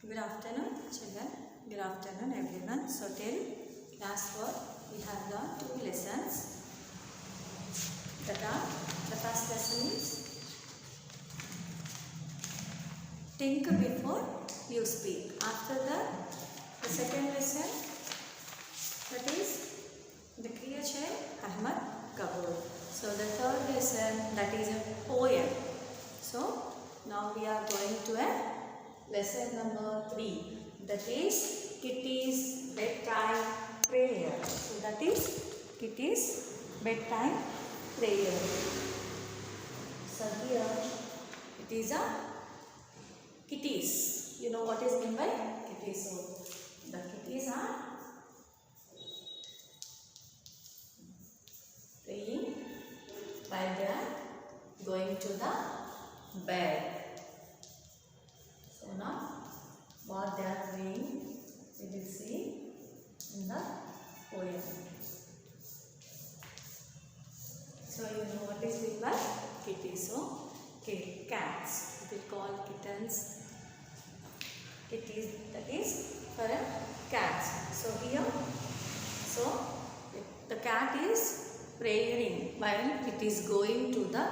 Good afternoon, children. Good afternoon, everyone. So, till class 4, we have learned 2 lessons. That are, the first lesson is think before you speak. After that, the second lesson, that is the Kriya Chair Ahmad Kapoor. So, the third lesson, that is a poem. So, now we are going to a lesson number 3, that is Kitty's bedtime prayer. So that is Kitty's bedtime prayer. So here it is a kitties. You know what is meant by kitties? So the kitties are praying while they are going to the bed. So now what they are praying, we will see in the poem. So you know what is meant by kitty. So cats, we will call kittens kitties, that is for a cat. So here, so the cat is praying while it is going to the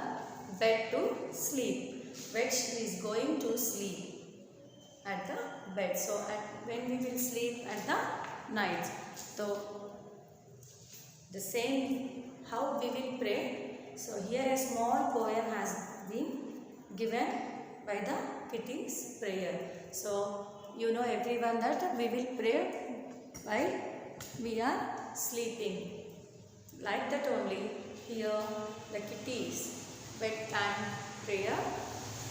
bed to sleep. When she is going to sleep at the bed. So when we will sleep at the night. So the same how we will pray. So here a small poem has been given by the kitty's prayer. So you know everyone that we will pray while we are sleeping. Like that only here the kitty's bedtime prayer.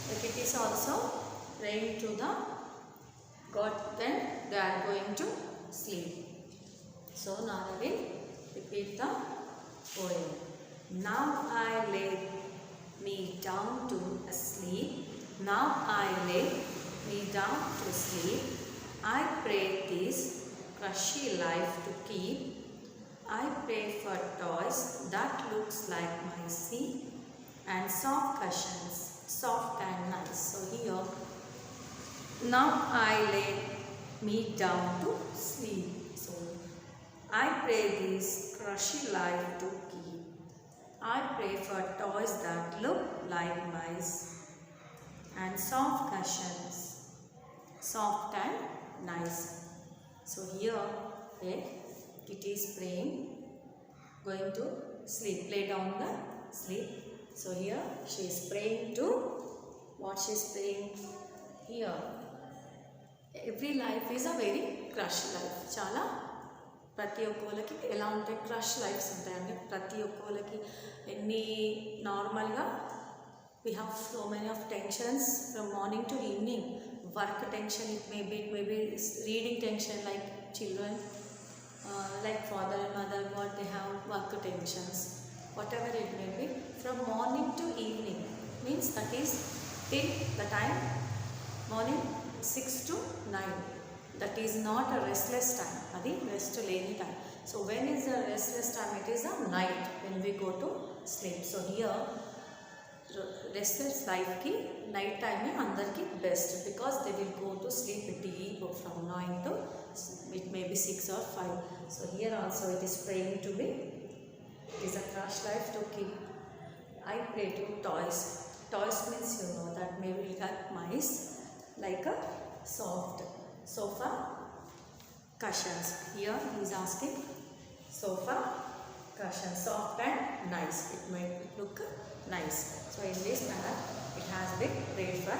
The kitties also praying to the God when they are going to sleep. So now I will repeat the poem. Now I lay me down to sleep. Now I lay me down to sleep. I pray this crushy life to keep. I pray for toys that looks like my sea and soft cushions, soft and nice. So here, now I lay me down to sleep. So I pray this crushy life to keep. I pray for toys that look like mice and soft cushions, soft and nice. So here a kitty is praying, going to sleep, lay down the sleep. So here she is praying to what she is praying here. Every life is a very crush life. Chala ప్రతి ఒక్కరికి ఎలా ఉంటాయి crush lifes ఉంటాయండి. ప్రతి ఒక్కరికి ఎన్ని నార్మల్గా we have so many of tensions from morning to evening. Work tension, it may be reading tension like children, like father and mother, what they have work tensions, whatever it may be, from morning to evening, means that is till the time morning 6 to 9. That is not a restless time, adi rest leni time. So when is the restless time? It is a night when we go to sleep. So here restless life ki night time e andarki best, because they will go to sleep deep from 9 to it may be 6 or 5. So here also it is praying to be, it is a crush life to keep. I pray to toys. Toys means you know that may be like mice, like a soft sofa cushions. Here he is asking sofa cushions, soft and nice. It may look nice. So in this manner it has been prayed for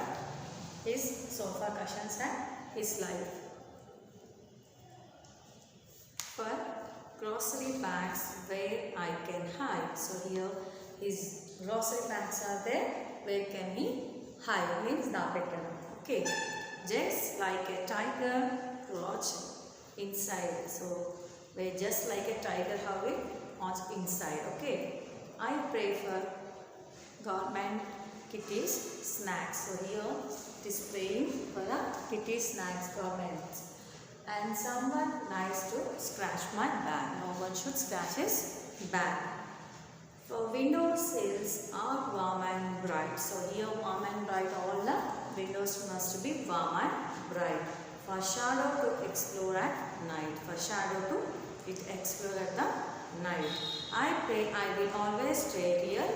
his sofa cushions and his life. For grocery bags where I can hide. So here his grocery bags are there. Where can he hide? Means dapettanu. Okay. Just like a tiger crouched inside. So we're just like a tiger, how it crouched inside. Okay. I pray for government kitties snacks. So here it is praying for the kitty snacks government. And someone nice to scratch my back. No one should scratch his back. For window sills are warm and bright. So here warm and bright, all the windows must be warm and bright. For shadow to explore at night. For shadow to explore at the night. I pray I will always stay here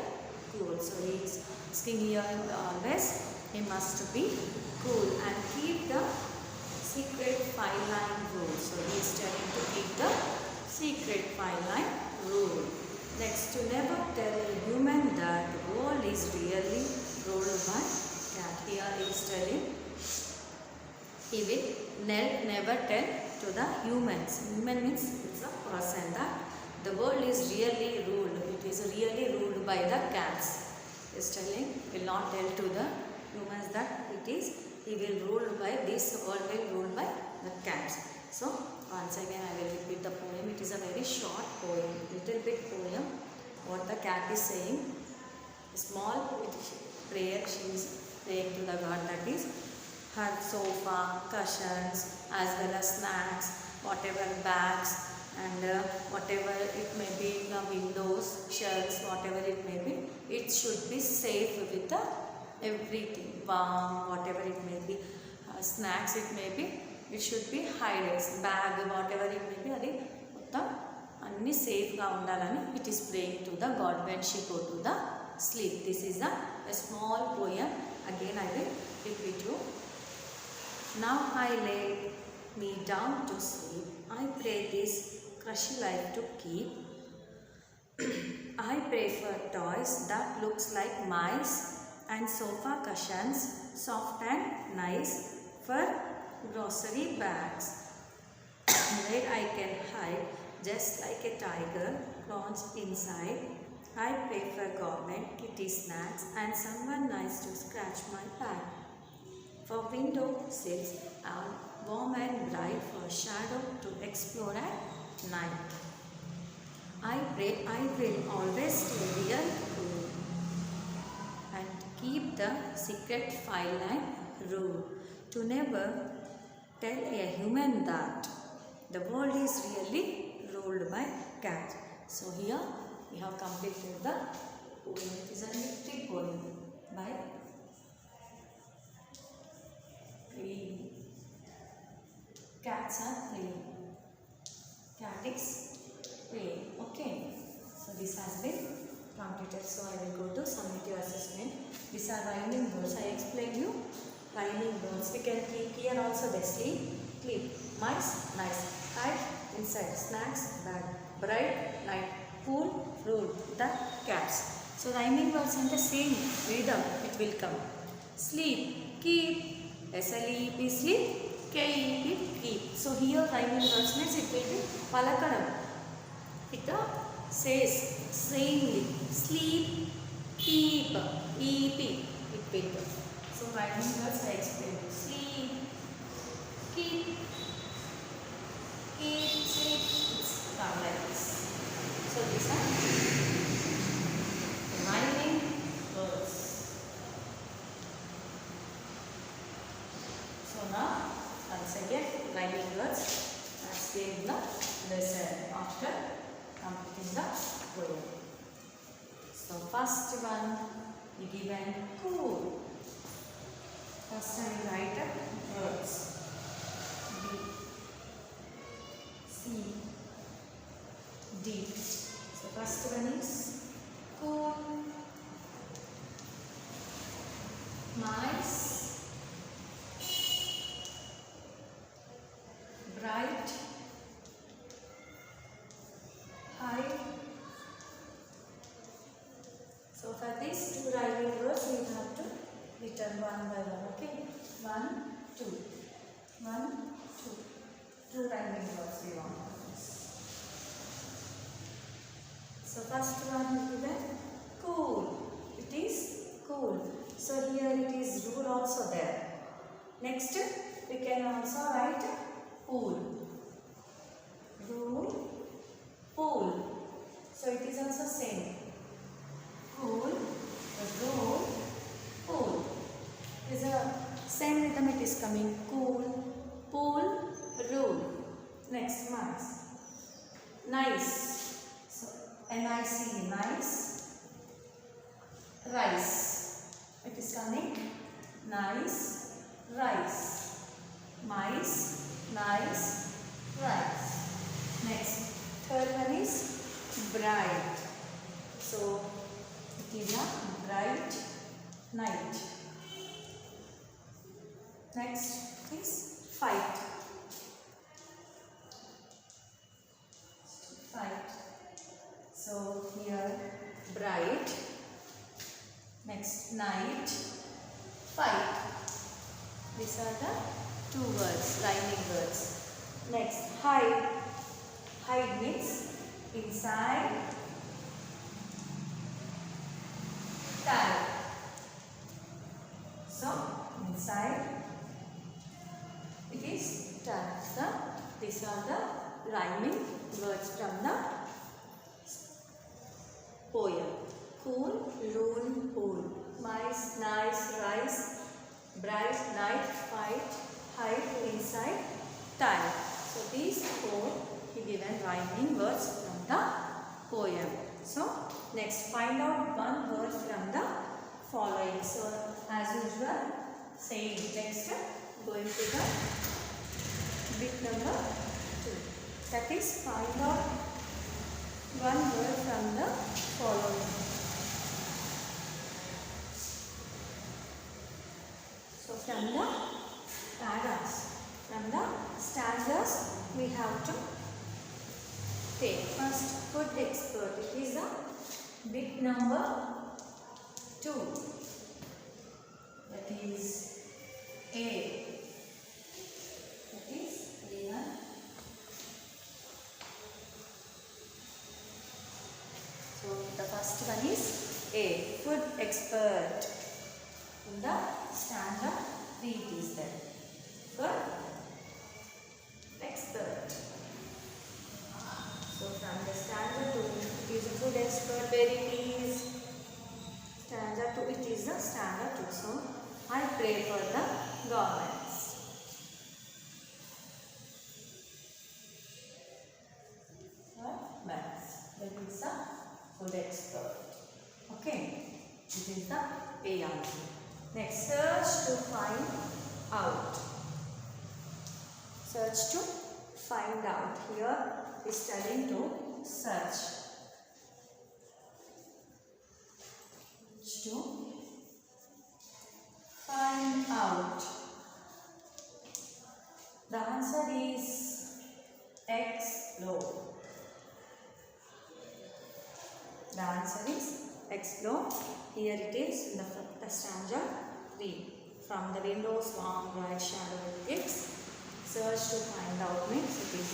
cool. So he is asking here always he must be cool and keep the secret 5-line rule. So he is telling to keep the secret 5-line rule. Next, to never tell a human that the world is really ruled by cat. Here he is telling he will never tell to the humans. Human means it's a person that the world is really ruled. It is really ruled by the cats. He is telling will not tell to the humans that it is. He will rule by this world will rule by the cats. So once again I will repeat the poem. It is a very short poem, little bit poem. What the cat is saying. A small prayer she is praying to the God, that is her sofa, cushions, as well as snacks, whatever bags and whatever it may be, the windows, shelves, whatever it may be, it should be safe with the everything, warm, whatever it may be, snacks it may be, it should be hidden, bag, whatever it may be, adi mottam anni safe ga undalani it is praying to the God when she go to the sleep. This is a small poem. Again I will repeat you. Now I lay me down to sleep. I pray this crushy life to keep. I pray for toys that looks like mice and sofa cushions, soft and nice, for grocery bags where I can hide just like a tiger crouched inside. I pray for government kitty snacks and someone nice to scratch my back. For window sills are warm and bright, for shadow to explore at night. I pray I will always stay real cool and keep the secret 5-line rule. To never tell a human that the world is really ruled by cats. So here we have completed the poem. It is a little poem by clean. Cats are clean. Cat is clean. Okay. So this has been completed. So I will go to summative assessment. These are rhyming words. I explained you rhyming words. We can keep here also they sleep, sleep. Mice, nice. Kite, inside. Snacks, bag. Bright, night. Pool, rule. The cats. So rhyming words in the same rhythm it will come. Sleep, keep. S-L-E-E-P, sleep. K-E-E-P, keep. So here rhyming words means it will be palakadam. It says sayingly. Sleep, keep, E-P. It will be. So rhyming words I explained. Sleep, keep, sleep. It's come like this. So these are rhyming words. So now once again rhyming words as in the lesson after completing the poem. So first one we given cool. First I will write words. B, C, D. So first one is cool, mice, bright, high. So for these two rhyming words we have to written one by one. Okay, 1, 2, 1, 2. Two rhyming words we want. So first one is given cool. It is cool. So here it is rule also there. Next we can also write pool. Rule, pool. So it is also same. Cool, rule, pool. Is a same rhythm it is coming. Cool, pool, rule. Next mice. Nice. So N-I-C-E, nice. Rice. It is coming. Nice. Rice. Mice. nice, nice, rice. Next, third one is bright. So it is a bright night. Next is fight. Fight. So here bright. Next night, fight. These are the two words, rhyming words. Next, hide. Hide means inside, tie. So, inside, it is tie. So, these are the rhyming words from the poem. Cool, loon, pool. Mice, nice, rice. Bright night, fight, hide, inside, tie. So these four he given rhyming words from the poem. So next, find out one word from the following. So as usual, say next going to the bit number 2. That is, find out one word from the following. So from the paras, from the stanzas, we have to take first food expert. It is the bit number 2. That is A. That is A1. So the first one is A. Food expert. In the stanza 3 it is there. Food expert. So from the stanza 2 it is a food expert where it is. Stanza 2 it is the stanza 2. So I pray for the governments. Maths. That is the food expert. Okay. This is the A answer. Next, search to find out. Search to find out. Here is telling to search. To find out. The answer is explore. The answer is explore. Here it is in the stanza 3. From the windows, warm, bright shadow it gives. Search to find out means it is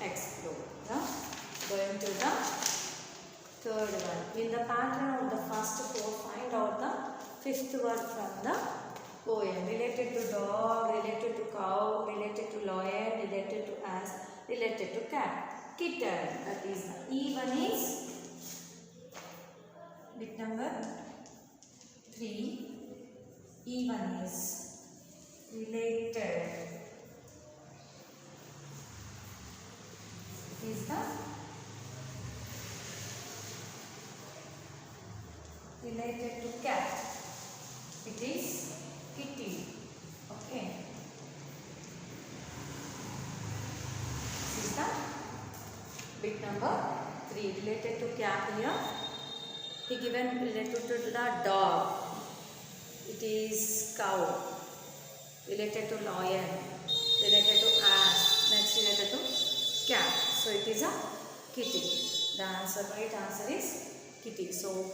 explore. Yeah? Going to the third one. In the pattern of the first 4, find out the 5th word from the poem. Related to dog, related to cow, related to lion, related to ass, related to cat. Kitten. That is the E1 is bit number 3. E1 is related. It is the related to cat. It is kitty. Okay. This is the bit number 3. Related to cat here. He given related to the dog. It is cow. Related to lion. Related to ass. Next related to cat. So it is a kitty. The answer, right answer is kitty. So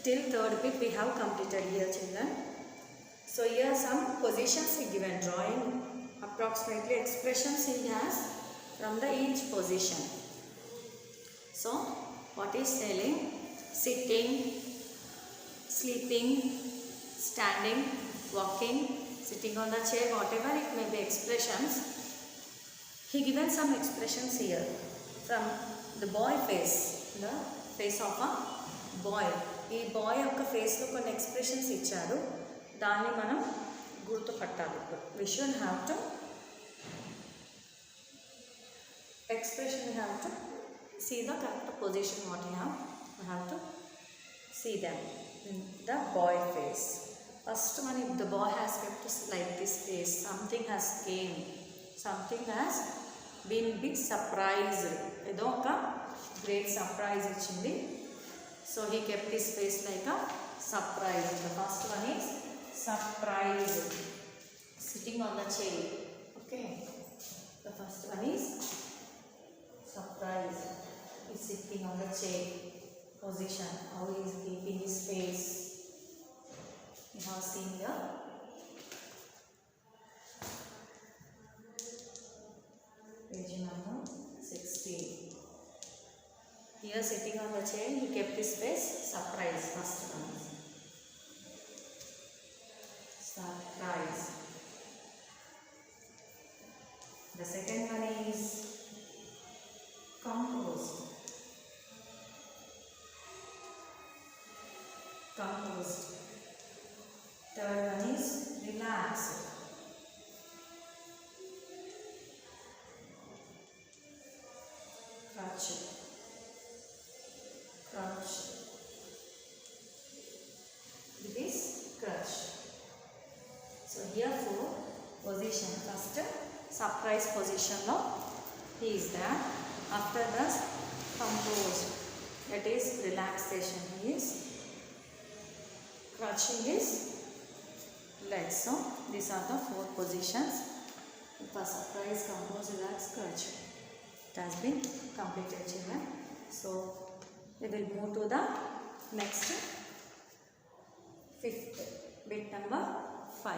till third bit we have completed here, children. So here some positions he given, drawing approximately expressions he has from the each position. So what is telling? Sitting, sleeping, standing, walking, sitting on the chair, whatever it may be expressions. He given some expressions here from the boy face, the face of a boy. ఈ bye యొక్క ఫేస్లో కొన్ని expressions ఇచ్చారు. దాన్ని మనం గుర్తుపట్టాలి. We should have to expression, we have to see the correct position what we have to see them in the boy face. First one, if the boy has kept like this face, something has came, something has been big surprised. Edo oka great surprise ichindi. So he kept his face like a surprise. The first one is surprise. Sitting on the chair. Okay. The first one is surprise. He's sitting on the chair position. How he is keeping his face. You have seen here. Page number 16. Here sitting on the chair, he kept his face surprise. First one. Surprise. The second one is composed. Composed. Third one is relaxed. Crouched. Crouched. It is crouched. So here four position. First surprise position lo he is there. After that composed. That is relaxation. He is crouching his legs. So these are the four positions. For surprise, compose, relax, crouch. It has been completed, children. So we will move to the next fifth bit number 5.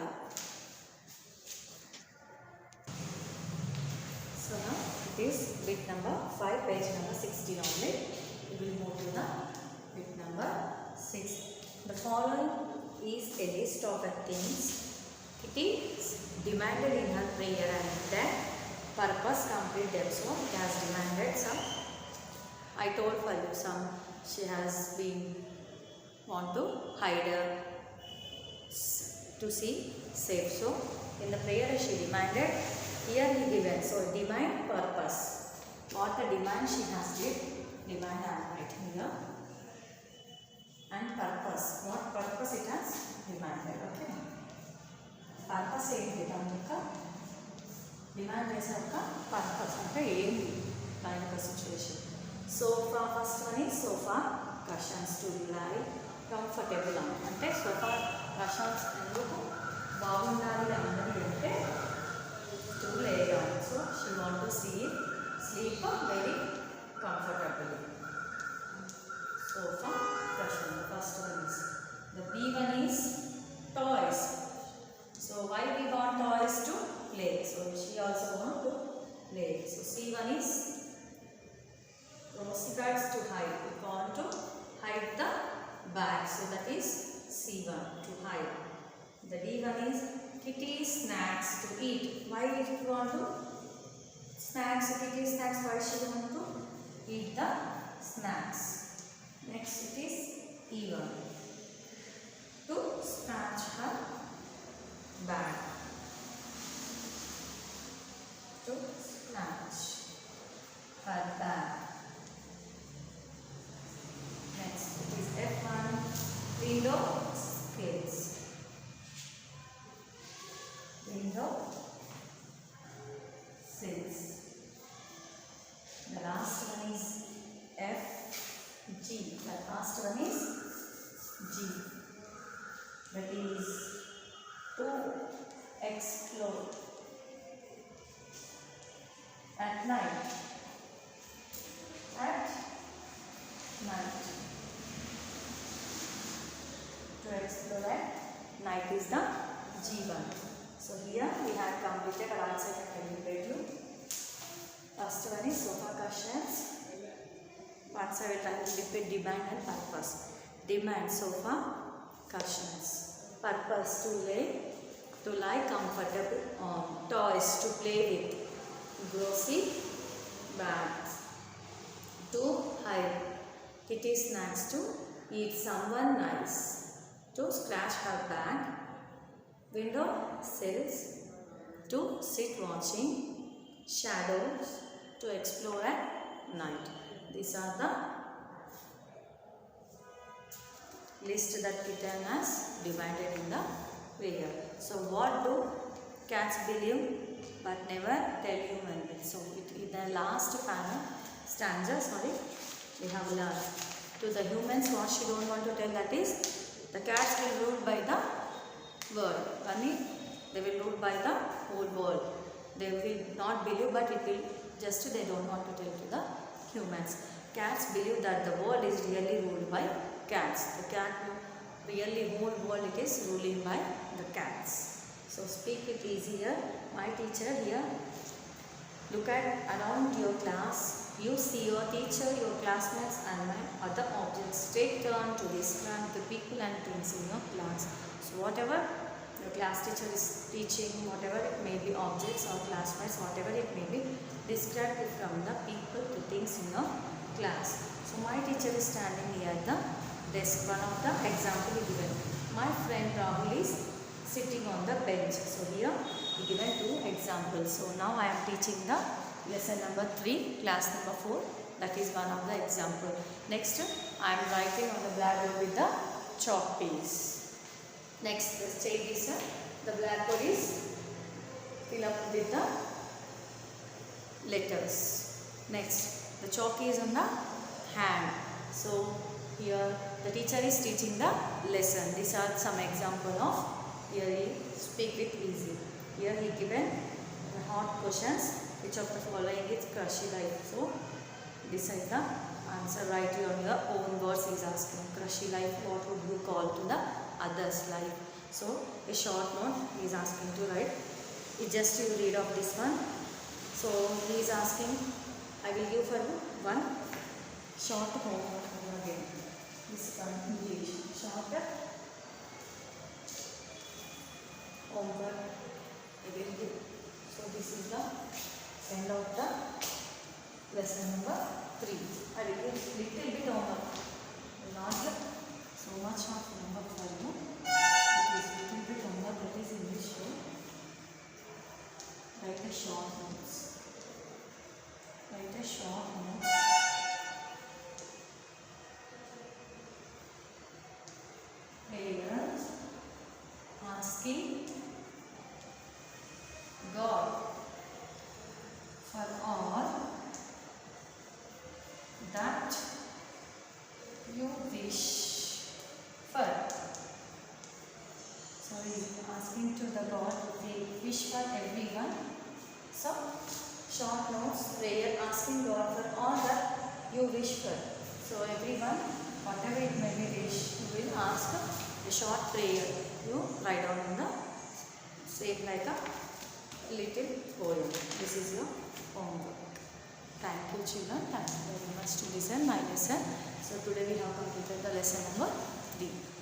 So now it is bit number 5, page number 16 only. We will move to the bit number 6. The following is a list of the things Kitty demanded in her prayer and that purpose complete them. So it has demanded some. I told for you some. She has been want to hide her to see safe. So in the prayer she demanded. Here he given. So demand purpose. What the demand she has did. Demand I am writing here. And purpose. What purpose it has demanded. Okay. Purpose ఏంటి కనుక demand చేసాక purpose అంటే ఏంటి దాని యొక్క situation. Sofa first one ఈ sofa cushions to lie comfortable అంటే sofa cushions ఎందుకు బాగుండాలి అన్నది అంటే to lay down. So she want to sleep very comfortably. Sofa cushion. The first one is. The B one is toys. So why we want toys to play? So she also want to play. So C one is rosebuds to hide. We want to hide the bag. So that is C one to hide. The D one is kitty snacks to eat. Why we want to snacks? Kitty snacks. Why she want to eat the snacks? Next it is E1 to scratch her bag. To scratch her bag. Next it is F1 window skills. Window sills. The last one is F. G. The last one is G. That is to explore at night. At night. To explore at night is the G1. So here we have completed our answer that I will read you. First one is sofa cushions. Once I will repeat demand and purpose. Demand sofa cushions. Purpose to lie comfortable on. Toys to play with. Grocery bags. To hide. Kitty snacks to eat someone nice. To scratch her bag. Window sills. To sit watching shadows. To explore at night. These are the list that kitten has divided in the prayer. So what do cats believe but never tell human beings? So in the last stanza, we have learned to the humans what she don't want to tell, that is the cats will rule by the world. They will rule by the whole world. They will not believe, but it will just they don't want to tell to the humans. Cats believe that the world is really ruled by cats. The cat really whole world it is ruling by the cats. So speak it easier. My teacher here. Look at around your class. You see your teacher, your classmates and my other objects. Take turn to describe the people and things in your class. So whatever your class teacher is teaching, whatever it may be, objects or classmates, whatever it may be, describe it from the people to things in your class. So my teacher is standing near the desk. One of the example is given. My friend Rahul is sitting on the bench. So here we given 2 examples. So now I am teaching the lesson number 3, class number 4. That is one of the example. Next I am writing on the blackboard with the chalk piece. Next the stage is the blackboard is fill up with the letters. Next the chalk is on the hand. So here the teacher is teaching the lesson. These are some example of, here he speak it easy. Here he given hot questions. Which of the following is crushy life? So decide the answer. Write on your own words. He is asking crushy life. What would you call to the others' life? So a short note he is asking to write. It just you read of this one. So he is asking. I will give for you one short homework again. This one English short homework I will give. So this is the end of the lesson number 3. I will give little bit homework, not so much of homework for you. It is little bit homework, that is English. Write a short notes. Write a short notes. Parents asking God for all that you wish for. So he is asking to the God to wish for everyone. So short notes, prayer, asking God for all that you wish for. So everyone, whatever it may be wish, you will ask a short prayer. You write down in the same like a little poem. This is your homework. Thank you children. Thank you very much to listen my lesson. So today we have completed the lesson number 3.